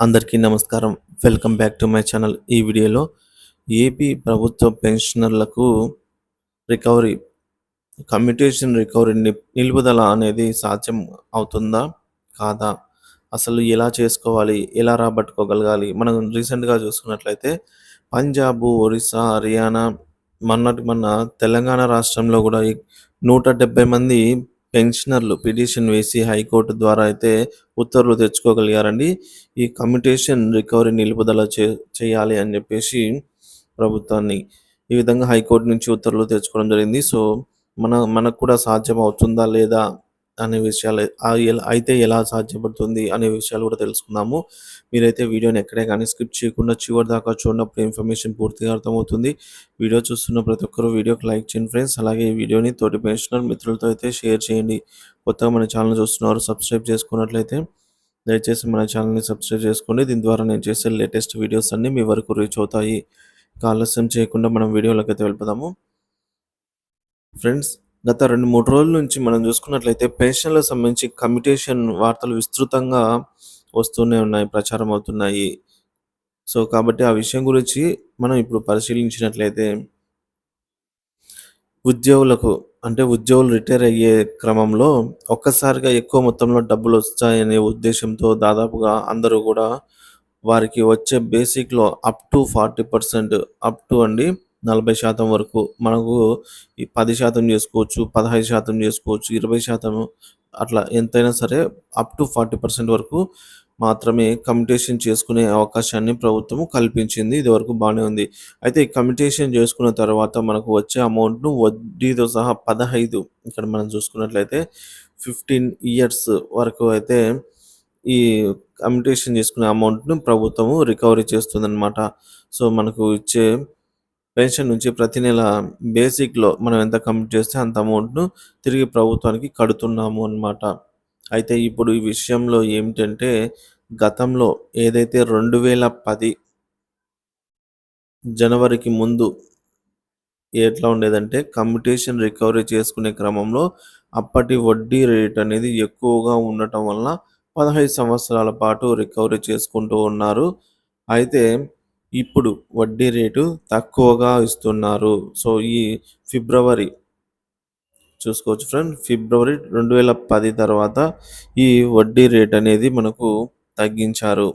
అందరికీ నమస్కారం. Welcome back to my channel. ఈ వీడియోలో ఏపీ ప్రభుత్వ పెన్షనర్లకు రికవరీ, కమ్యూటేషన్ రికవరీ నిలుపుదల అనేది సాధ్యం అవుతుందా? కాదా? అసలు ఎలా చేసుకోవాలి? ఎలా రాబట్టుకోగలగాలి? మనం రీసెంట్‌గా చూసుకున్నట్లయితే పంజాబు, ఒరిస్సా, హర్యానా, మొన్న తెలంగాణ రాష్ట్రంలో కూడా 170 మంది పెన్షనర్లు పిటిషన్ వేసి హైకోర్టు ద్వారా అయితే ఉత్తర్వులు తెచ్చుకోగలిగారండి. ఈ కమ్యూటేషన్ రికవరీ నిలుపుదల చేయాలి అని చెప్పేసి ప్రభుత్వాన్ని ఈ విధంగా హైకోర్టు నుంచి ఉత్తర్వులు తెచ్చుకోవడం జరిగింది. సో, మనకు కూడా సాధ్యం అవుతుందా? లేదా? అనే విషయాలు అయితే ఎలా సాధ్యపడుతుంది అనే విషయాలు కూడా తెలుసుకుందాము. మీరైతే వీడియోని ఎక్కడే కానీ స్కిప్ చేయకుండా చివరి దాకా చూడనప్పుడు ఇన్ఫర్మేషన్ పూర్తిగా అర్థమవుతుంది. వీడియో చూస్తున్న ప్రతి ఒక్కరు వీడియోకి లైక్ చేయండి ఫ్రెండ్స్. అలాగే ఈ వీడియోని తోటి పెన్షనర్ మిత్రులతో అయితే షేర్ చేయండి. కొత్తగా మన ఛానల్ చూస్తున్నవారు సబ్స్క్రైబ్ చేసుకున్నట్లయితే దయచేసి మన ఛానల్ని సబ్స్క్రైబ్ చేసుకోండి. దీని ద్వారా నేను చేసే లేటెస్ట్ వీడియోస్ అన్నీ మీ వరకు రీచ్ అవుతాయి. ఇక ఆలస్యం చేయకుండా మనం వీడియోలోకి అయితే వెళ్ళిపోదాము. ఫ్రెండ్స్, గత 2, 3 రోజుల నుంచి మనం చూసుకున్నట్లయితే పెన్షన్‌లకు సంబంధించి కమ్యూటేషన్ వార్తలు విస్తృతంగా వస్తూనే ఉన్నాయి, ప్రచారం అవుతున్నాయి. సో, కాబట్టి ఆ విషయం గురించి మనం ఇప్పుడు పరిశీలించినట్లయితే ఉద్యోగులు రిటైర్ అయ్యే క్రమంలో ఒక్కసారిగా ఎక్కువ మొత్తంలో డబ్బులొస్తాయనే ఉద్దేశ్యంతో దాదాపుగా అందరూ గూడా వారికి వచ్చే బేసిక్‌లో అప్ టు 40% అప్ టు అండి 40% వరకు మనకు ఈ 10% చేసుకోవచ్చు, 15% చేసుకోవచ్చు, 20% అట్లా ఎంతైనా సరే అప్ టు 40% వరకు మాత్రమే కమ్యూటేషన్ చేసుకునే అవకాశాన్ని ప్రభుత్వం కల్పించింది. ఇదివరకు బానే ఉంది. అయితే ఈ కమ్యూటేషన్ చేసుకున్న తర్వాత మనకు వచ్చే అమౌంట్‌ను వడ్డీతో సహా 15 ఇక్కడ మనం చూసుకున్నట్లయితే 15 ఇయర్స్ వరకు అయితే ఈ కమ్యూటేషన్ చేసుకునే అమౌంట్‌ను ప్రభుత్వము రికవరీ చేస్తుందనమాట. సో, మనకు ఇచ్చే పెన్షన్ నుంచి ప్రతి నెల బేసిక్‌లో మనం ఎంత కమ్యూట్ చేస్తే అంత అమౌంట్‌ను తిరిగి ప్రభుత్వానికి కడుతున్నాము అనమాట. అయితే ఇప్పుడు ఈ విషయంలో ఏమిటంటే గతంలో ఏదైతే 2010 జనవరికి ముందు ఎట్లా ఉండేదంటే కమ్యూటేషన్ రికవరీ చేసుకునే క్రమంలో అప్పటి వడ్డీ రేట్ అనేది ఎక్కువగా ఉండటం వలన 15 సంవత్సరాల పాటు రికవరీ చేసుకుంటూ ఉన్నారు. అయితే ఇప్పుడు వడ్డీ రేటు తక్కువగా ఇస్తున్నారు. సో, ఈ ఫిబ్రవరి చూసుకోవచ్చు ఫ్రెండ్. ఫిబ్రవరి 2010 తర్వాత ఈ వడ్డీ రేట్ అనేది మనకు తగ్గించారు.